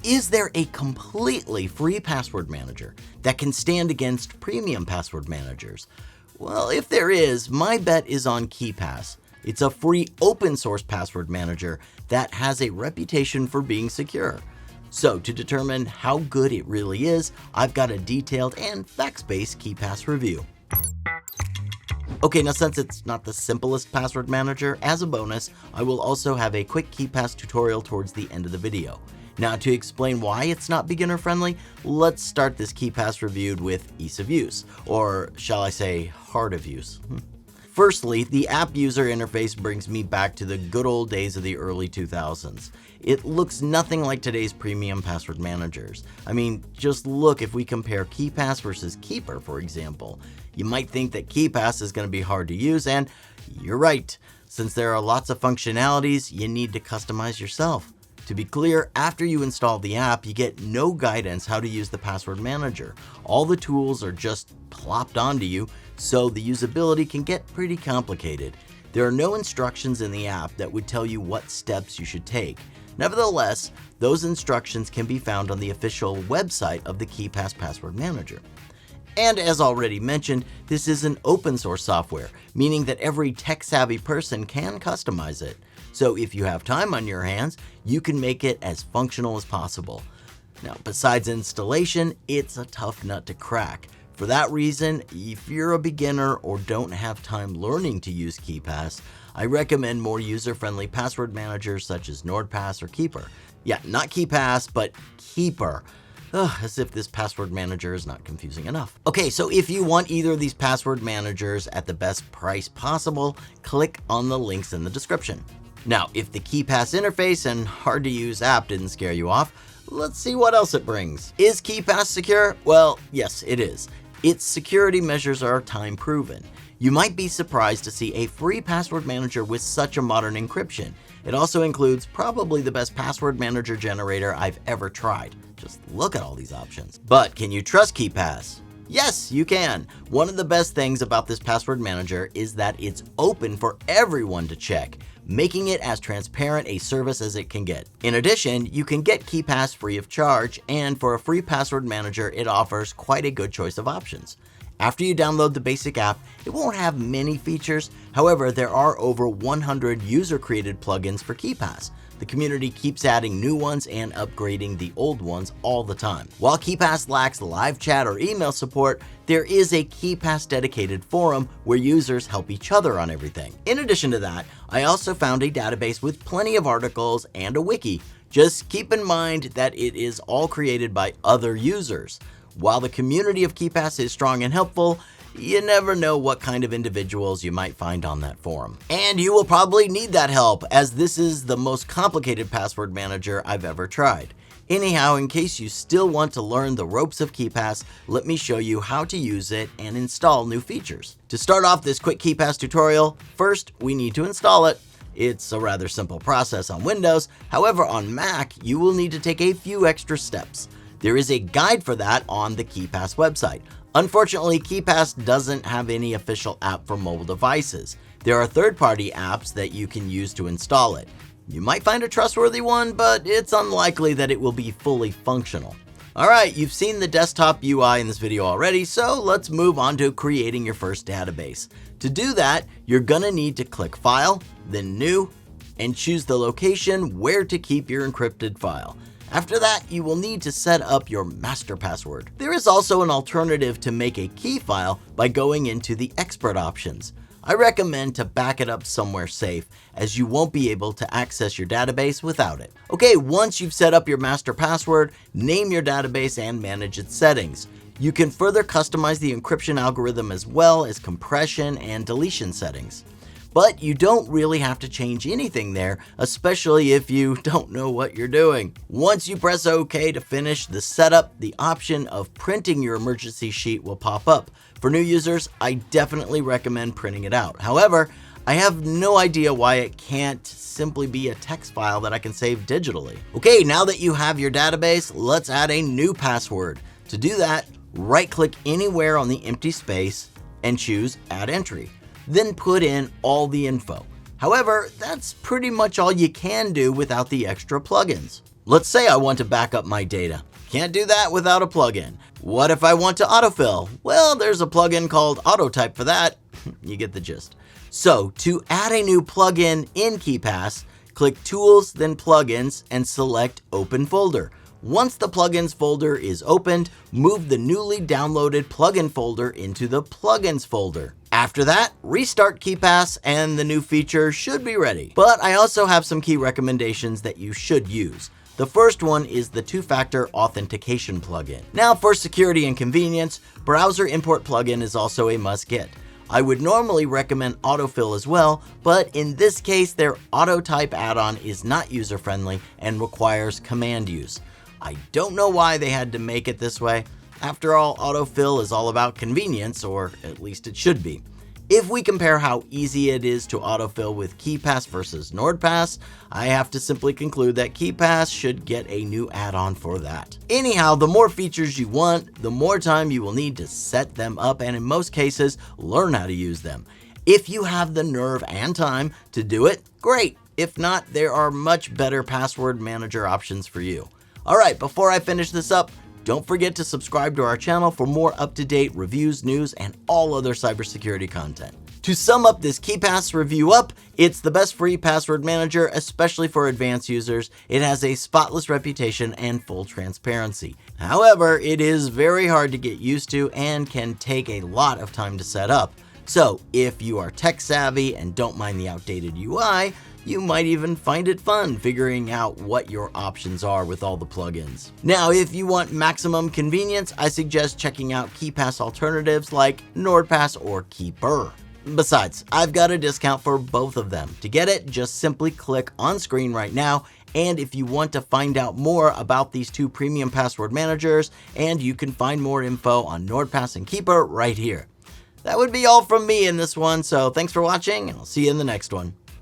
is there a completely free password manager that can stand against premium password managers? Well, if there is, my bet is on KeePass. It's a free open source password manager that has a reputation for being secure. So to determine how good it really is, I've got a detailed and facts-based KeePass review. Okay, now since it's not the simplest password manager, as a bonus, I will also have a quick KeePass tutorial towards the end of the video. Now to explain why it's not beginner friendly, let's start this KeePass review with ease of use, or shall I say hard of use. Firstly, the app user interface brings me back to the good old days of the early 2000s. It looks nothing like today's premium password managers. I mean, just look if we compare KeePass versus Keeper, for example. You might think that KeePass is going to be hard to use, and you're right. Since there are lots of functionalities, you need to customize yourself. To be clear, after you install the app, you get no guidance how to use the password manager. All the tools are just plopped onto you, so the usability can get pretty complicated. There are no instructions in the app that would tell you what steps you should take. Nevertheless, those instructions can be found on the official website of the KeePass password manager. And as already mentioned, this is an open source software, meaning that every tech-savvy person can customize it. So if you have time on your hands, you can make it as functional as possible. Now, besides installation, it's a tough nut to crack. For that reason, if you're a beginner or don't have time learning to use KeePass, I recommend more user-friendly password managers such as NordPass or Keeper. Yeah, not KeePass, but Keeper. As if this password manager is not confusing enough. Okay, so if you want either of these password managers at the best price possible, click on the links in the description. Now, if the KeePass interface and hard-to-use app didn't scare you off, let's see what else it brings. Is KeePass secure? Well, yes, it is. Its security measures are time-proven. You might be surprised to see a free password manager with such a modern encryption. It also includes probably the best password manager generator I've ever tried. Just look at all these options. But can you trust KeePass? Yes, you can. One of the best things about this password manager is that it's open for everyone to check, making it as transparent a service as it can get. In addition, you can get KeePass free of charge, and for a free password manager, it offers quite a good choice of options. After you download the basic app, it won't have many features. However, there are over 100 user-created plugins for KeePass. The community keeps adding new ones and upgrading the old ones all the time. While KeePass lacks live chat or email support, there is a KeePass dedicated forum where users help each other on everything. In addition to that, I also found a database with plenty of articles and a wiki. Just keep in mind that it is all created by other users. While the community of KeePass is strong and helpful, you never know what kind of individuals you might find on that forum. And you will probably need that help, as this is the most complicated password manager I've ever tried. Anyhow, in case you still want to learn the ropes of KeePass, let me show you how to use it and install new features. To start off this quick KeePass tutorial, first we need to install it. It's a rather simple process on Windows. However, on Mac, you will need to take a few extra steps. There is a guide for that on the KeePass website. Unfortunately, KeePass doesn't have any official app for mobile devices. There are third-party apps that you can use to install it. You might find a trustworthy one, but it's unlikely that it will be fully functional. Alright, you've seen the desktop UI in this video already, so let's move on to creating your first database. To do that, you're gonna need to click File, then New, and choose the location where to keep your encrypted file. After that, you will need to set up your master password. There is also an alternative to make a key file by going into the expert options. I recommend to back it up somewhere safe, as you won't be able to access your database without it. Okay, once you've set up your master password, name your database and manage its settings. You can further customize the encryption algorithm as well as compression and deletion settings. But you don't really have to change anything there, especially if you don't know what you're doing. Once you press OK to finish the setup, the option of printing your emergency sheet will pop up. For new users, I definitely recommend printing it out. However, I have no idea why it can't simply be a text file that I can save digitally. Okay, now that you have your database, let's add a new password. To do that, right-click anywhere on the empty space and choose Add Entry. Then put in all the info. However, that's pretty much all you can do without the extra plugins. Let's say I want to back up my data. Can't do that without a plugin. What if I want to autofill? Well, there's a plugin called AutoType for that. You get the gist. So to add a new plugin in KeePass, click Tools, then Plugins, and select Open Folder. Once the plugins folder is opened, move the newly downloaded plugin folder into the plugins folder. After that, restart KeePass and the new feature should be ready. But I also have some key recommendations that you should use. The first one is the two-factor authentication plugin. Now for security and convenience, browser import plugin is also a must-get. I would normally recommend autofill as well, but in this case, their AutoType add-on is not user-friendly and requires command use. I don't know why they had to make it this way. After all, autofill is all about convenience, or at least it should be. If we compare how easy it is to autofill with KeePass versus NordPass, I have to simply conclude that KeePass should get a new add-on for that. Anyhow, the more features you want, the more time you will need to set them up and in most cases, learn how to use them. If you have the nerve and time to do it, great. If not, there are much better password manager options for you. Alright, before I finish this up, don't forget to subscribe to our channel for more up-to-date reviews, news, and all other cybersecurity content. To sum up this KeePass review up, it's the best free password manager, especially for advanced users. It has a spotless reputation and full transparency. However, it is very hard to get used to and can take a lot of time to set up. So if you are tech savvy and don't mind the outdated UI, you might even find it fun figuring out what your options are with all the plugins. Now, if you want maximum convenience, I suggest checking out KeePass alternatives like NordPass or Keeper. Besides, I've got a discount for both of them. To get it, just simply click on screen right now. And if you want to find out more about these two premium password managers, and you can find more info on NordPass and Keeper right here. That would be all from me in this one, so thanks for watching, and I'll see you in the next one.